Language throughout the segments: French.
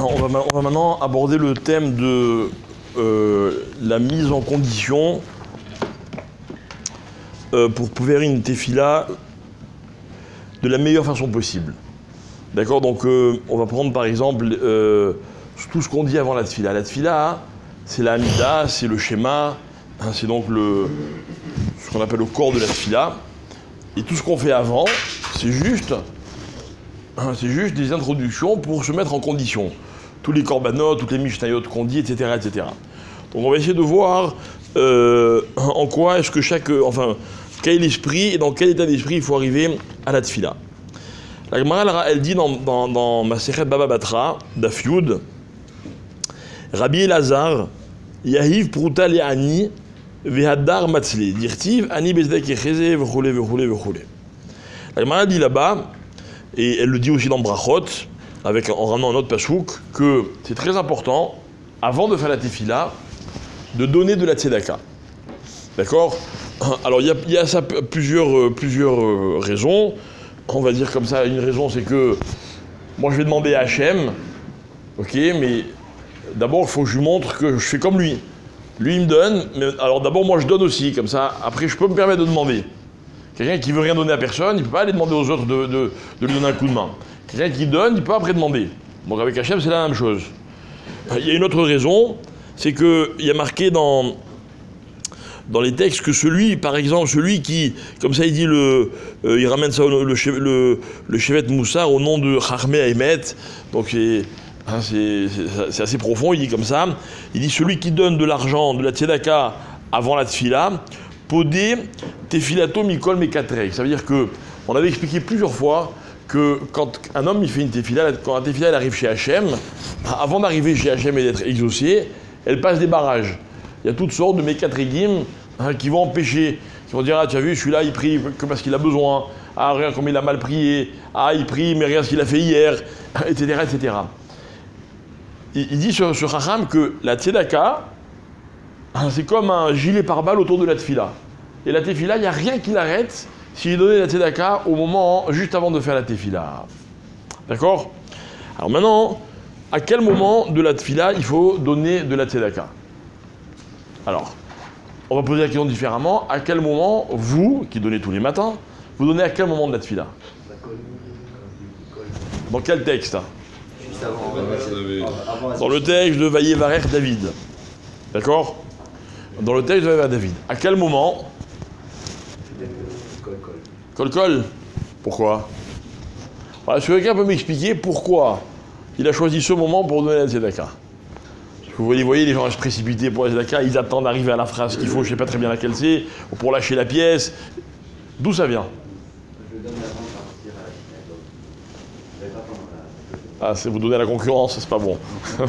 on va maintenant aborder le thème de la mise en condition pour faire une tefila de la meilleure façon possible. D'accord, donc on va prendre par exemple tout ce qu'on dit avant la tefila. La tefila, c'est la hamida, c'est le schéma, hein, c'est donc ce qu'on appelle le corps de la tefila. Et tout ce qu'on fait avant, c'est juste des introductions pour se mettre en condition. Tous les korbanot, toutes les mishnayot qu'on dit, etc., etc. Donc on va essayer de voir en quoi est-ce que quel est l'esprit et dans quel état d'esprit il faut arriver à la tefila. La Gemara, elle dit dans Masechet Baba Batra, Daf Yud, Rabbi Elazar, Yahiv Pruta Le'ani, Vehadar Matzli, Dirtiv, Ani Bezdek Echeze, Vechule, Vechule, Vechule. La Gemara dit là-bas, et elle le dit aussi dans Brachot, en ramenant un autre pasouk, que c'est très important, avant de faire la tefila, de donner de la tzedaka. D'accord? Alors il y a ça plusieurs raisons. On va dire comme ça, une raison c'est que moi je vais demander à Hachem, ok, mais d'abord il faut que je lui montre que je fais comme lui. Lui il me donne, mais alors d'abord moi je donne aussi, comme ça, après je peux me permettre de demander. Quelqu'un qui veut rien donner à personne, il ne peut pas aller demander aux autres de lui donner un coup de main. Quelqu'un qui donne, il peut après demander. Donc avec Hachem c'est la même chose. Il y a une autre raison, c'est qu'il y a marqué dans les textes que par exemple, celui qui, comme ça il dit, il ramène ça le Shevet Moussar au nom de Chachmei Haemet, donc c'est assez profond, il dit comme ça, il dit celui qui donne de l'argent, de la tzedaka avant la tefila, podé tefilato mikol mekatrek. Ça veut dire que, on avait expliqué plusieurs fois que quand un homme il fait une tefila, quand la tefila elle arrive chez Hachem, avant d'arriver chez Hachem et d'être exaucée, elle passe des barrages. Il y a toutes sortes de mekatregim qui vont empêcher, qui vont dire ah tu as vu celui-là il prie que parce qu'il a besoin, ah regarde comme il a mal prié, ah il prie mais regarde ce qu'il a fait hier, etc. etc. Il dit ce Chacham que la tzedaka c'est comme un gilet pare-balles autour de la tefila. Et la tefila, il n'y a rien qui l'arrête s'il donnait la tzedaka au moment, juste avant de faire la tefila. D'accord? Alors maintenant, à quel moment de la tefila il faut donner de la tzedaka? Alors, on va poser la question différemment. À quel moment, vous, qui donnez tous les matins, vous donnez à quel moment de la tefila? Dans quel texte? Dans le texte de Vayevarer David. D'accord? Dans le texte de Vayevarer David. À quel moment? Kol. Pourquoi? Voilà, si quelqu'un peut m'expliquer pourquoi il a choisi ce moment pour donner la tzedaka. Vous voyez, les gens se précipiter pour la tzedaka, ils attendent d'arriver à la phrase qu'il faut, je ne sais pas très bien laquelle c'est, pour lâcher la pièce. D'où ça vient? Je donne avant c'est vous donner à la concurrence, c'est pas bon. Je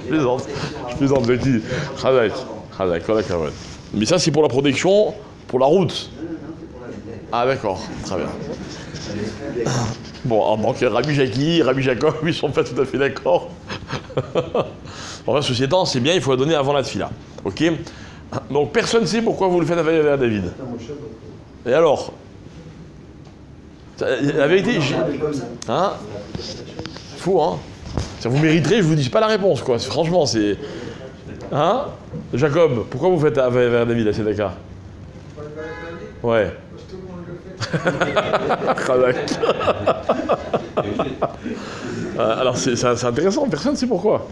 plaisante, je dis. Mais ça, c'est pour la protection, pour la route. Ah d'accord, très bien. Bon, donc Rabbi Jackie, Rabbi Jacob, ils sont pas tout à fait d'accord. Enfin, ceci étant, c'est bien, il faut la donner avant la tefila. Ok? Donc personne ne sait pourquoi vous le faites à David. Et alors? La vérité, hein? Fou, hein? Ça vous mériterait, je vous dis pas la réponse, quoi. Franchement, c'est... Hein? Jacob, pourquoi vous faites à David la tzedaka? Ouais. Alors c'est intéressant, personne ne sait pourquoi.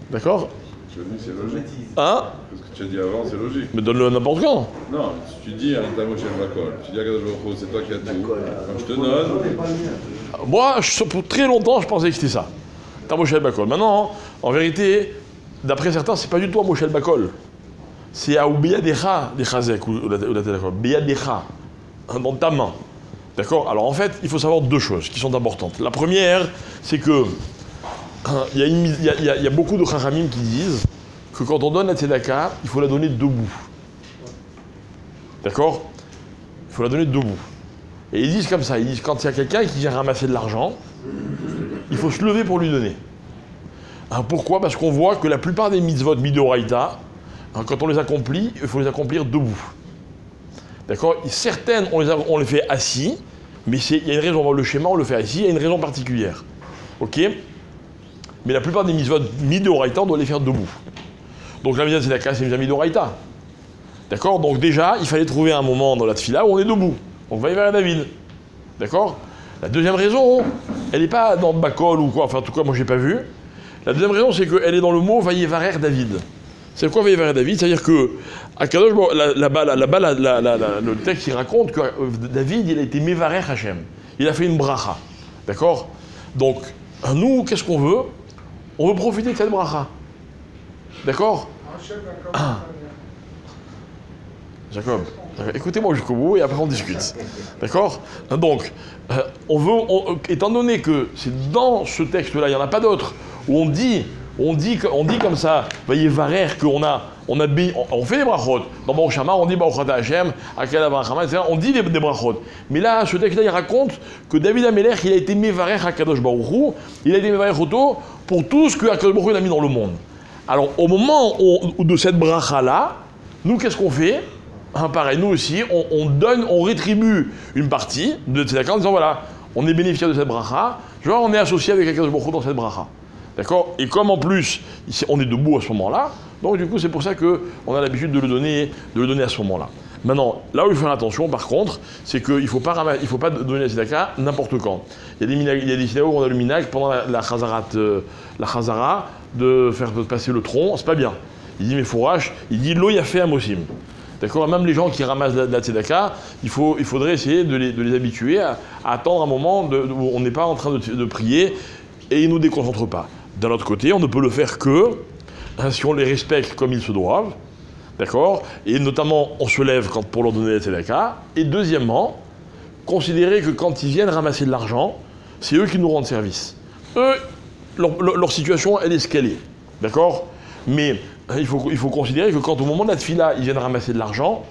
D'accord? Je dis c'est logique. Hein? Ce que tu as dit avant, c'est logique. Mais donne-le n'importe quand. Non, si tu dis à Nitamo Shem Bakol, tu dis à Kadosh Baruch Hu, c'est toi qui as tout. Quand je te donne. Moi, pour très longtemps, je pensais que c'était ça. T'as Moshe Bakol. Maintenant, en vérité, d'après certains, c'est pas du tout à Moshe Bakol. C'est à Oubiyadecha des Chazek ou la Télécom. Biyadecha, dans ta main. D'accord? Alors en fait, il faut savoir deux choses qui sont importantes. La première, c'est que il y a beaucoup de Chachamim qui disent que quand on donne la tzedaka, il faut la donner debout. D'accord? Il faut la donner debout. Et ils disent comme ça, ils disent quand il y a quelqu'un qui vient ramasser de l'argent, il faut se lever pour lui donner. Alors pourquoi? Parce qu'on voit que la plupart des mitzvot midoraïta, quand on les accomplit, il faut les accomplir debout. D'accord? Certaines, on les fait assis, mais il y a une raison, le schéma, on le fait assis, il y a une raison particulière. Ok. Mais la plupart des mitzvot midoraita, on doit les faire debout. Donc la mitzvah tzedaka, c'est une mitzvah midoraita. D'accord? Donc déjà, il fallait trouver un moment dans la tfila où on est debout. Donc va y vers David. D'accord? La deuxième raison, elle n'est pas dans Bakol ou quoi, enfin en tout cas moi j'ai pas vu. La deuxième raison, c'est qu'elle est dans le mot Vayevarer David. C'est quoi Vayevarer David? C'est-à-dire que à Kadosh, là-bas, le texte il raconte que David il a été Mevarer Hashem. Il a fait une bracha. D'accord? Donc nous, qu'est-ce qu'on veut? On veut profiter de cette bracha. D'accord? Jacob, écoutez-moi jusqu'au bout et après on discute. D'accord? Donc, étant donné que c'est dans ce texte-là, il n'y en a pas d'autre, où on dit comme ça, voyez, Varer, on fait des brachot. Dans Baruch Shama, on dit Baruch Ata Hashem, Akel Avraham, etc. On dit des brachot. Mais là, ce texte-là, il raconte que David Amelech, il a été Mevarer HaKadosh Baruch Hu, il a été Mevarer Oto pour tout ce que HaKadosh Baruch Hu a mis dans le monde. Alors, au moment de cette bracha-là, nous, qu'est-ce qu'on fait? Pareil, nous aussi, on rétribue une partie de tzedaka en disant voilà, on est bénéficiaire de cette bracha, genre on est associé avec HaKadosh Baruch Hu dans cette bracha. D'accord? Et comme en plus, on est debout à ce moment-là, donc du coup, c'est pour ça qu'on a l'habitude de le donner à ce moment-là. Maintenant, là où il faut faire attention, par contre, c'est qu'il ne faut pas donner la tzedaka n'importe quand. Il y a des synagogues où on a le minag pendant la chazara de faire passer le tronc, c'est pas bien. Il dit, mais fourrache, il dit, l'eau y a fait un mosim. D'accord? Même les gens qui ramassent la tzedaka, il faudrait essayer de les habituer à attendre un moment où on n'est pas en train de prier et ils ne nous déconcentrent pas. D'un autre côté, on ne peut le faire que si on les respecte comme ils se doivent, d'accord? Et notamment, on se lève pour leur donner la tzedaka. Et deuxièmement, considérer que quand ils viennent ramasser de l'argent, c'est eux qui nous rendent service. Eux, leur situation, elle est ce qu'elle est, d'accord? Mais il faut considérer que quand au moment de la tefila, ils viennent ramasser de l'argent,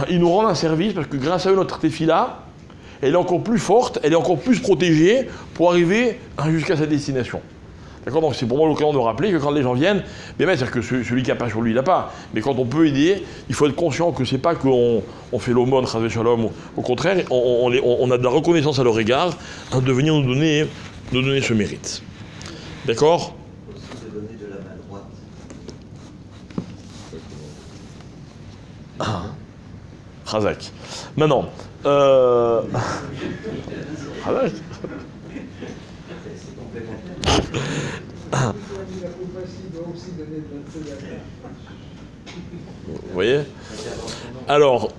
ils nous rendent un service parce que grâce à eux, notre tefila, elle est encore plus forte, elle est encore plus protégée pour arriver jusqu'à sa destination. D'accord? Donc c'est pour moi l'occasion de rappeler que quand les gens viennent, mais bien, c'est-à-dire que celui qui n'a pas sur lui, il n'a pas. Mais quand on peut aider, il faut être conscient que c'est pas qu'on fait l'aumône, chas v'shalom, au contraire, on a de la reconnaissance à leur égard de venir nous donner ce mérite. D'accord? Aussi de donner de la main droite. Chazak. Maintenant, Chazak. C'est complémentaire. Vous voyez? Alors,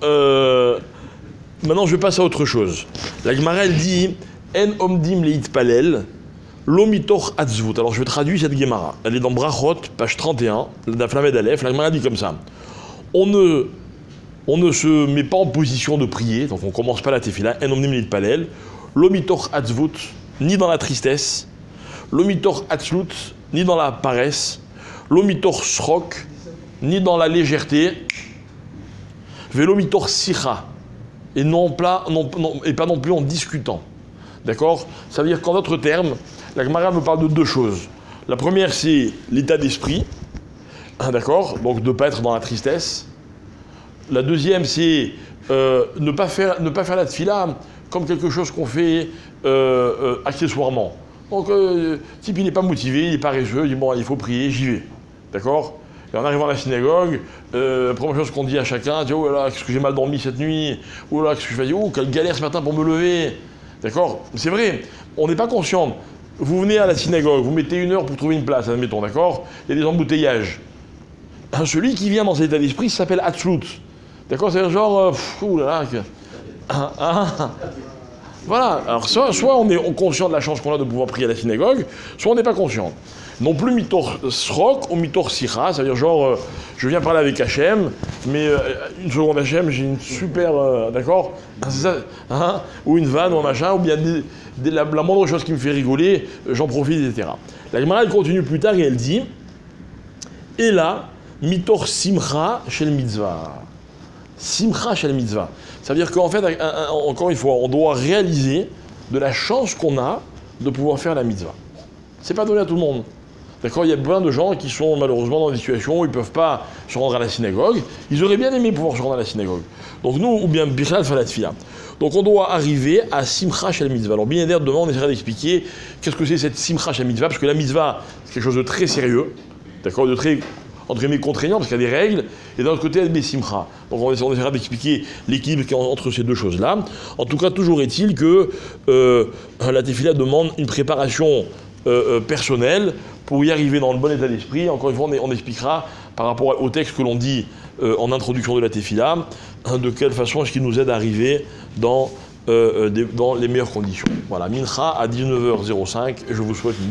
maintenant je passe à autre chose. La Gemara elle dit En omdim leitpalel lo mitoch atzvut. Alors je vais traduire cette Gemara. Elle est dans Brachot, page 31, la Flamed Aleph. La Gemara dit comme ça. On ne se met pas en position de prier, donc on ne commence pas la tefila. En omdim leitpalel lo mitoch atzvut, ni dans la tristesse, lo mitoch atzlut, ni dans la paresse, lo mitoch shrok, ni dans la légèreté, velo mitoch sicha, et pas non plus en discutant. D'accord? Ça veut dire qu'en d'autres termes, la Gemara me parle de deux choses. La première, c'est l'état d'esprit, d'accord? Donc de ne pas être dans la tristesse. La deuxième, c'est ne pas faire la tefila comme quelque chose qu'on fait accessoirement. Donc, type, il n'est pas motivé, il est paresseux, il dit bon, il faut prier, j'y vais. D'accord? Et en arrivant à la synagogue, la première chose qu'on dit à chacun, c'est oh là là, qu'est-ce que j'ai mal dormi cette nuit, oh là, qu'est-ce que je fais, oh, quelle galère ce matin pour me lever. D'accord? C'est vrai, on n'est pas conscient. Vous venez à la synagogue, vous mettez 1 heure pour trouver une place, admettons, d'accord? Il y a des embouteillages. Celui qui vient dans cet état d'esprit s'appelle Hatzlut. D'accord? C'est genre, ouh là là. Voilà, alors soit on est conscient de la chance qu'on a de pouvoir prier à la synagogue, soit on n'est pas conscient. Non plus mitor srok ou mitor sicha, c'est-à-dire genre, je viens parler avec Hachem, mais une seconde Hachem, j'ai une super, d'accord, hein, ou une vanne ou un machin, ou bien la moindre chose qui me fait rigoler, j'en profite, etc. La Gemara, elle continue plus tard et elle dit, et là, mitor simcha shel mitzvah. Simcha shel mitzvah. Ça veut dire qu'en fait, encore une fois, on doit réaliser de la chance qu'on a de pouvoir faire la mitzvah. C'est pas donné à tout le monde. D'accord, il y a plein de gens qui sont malheureusement dans des situations où ils ne peuvent pas se rendre à la synagogue. Ils auraient bien aimé pouvoir se rendre à la synagogue. Donc nous, ou bien Birchal fait la tfila. Donc on doit arriver à Simcha Shel Mitzvah. Alors bien demain, on essaiera d'expliquer qu'est-ce que c'est cette Simcha Shel Mitzvah, parce que la Mitzvah, c'est quelque chose de très sérieux, d'accord, de très, entre guillemets, contraignant, parce qu'il y a des règles, et d'un autre côté, il y a des Simcha. Donc on essaiera d'expliquer l'équilibre qu'il y a entre ces deux choses-là. En tout cas, toujours est-il que la tefila demande une préparation personnelle pour y arriver dans le bon état d'esprit. Encore une fois, on expliquera par rapport au texte que l'on dit en introduction de la tefila, de quelle façon est-ce qu'il nous aide à arriver dans les meilleures conditions. Voilà, Mincha à 19h05, je vous souhaite une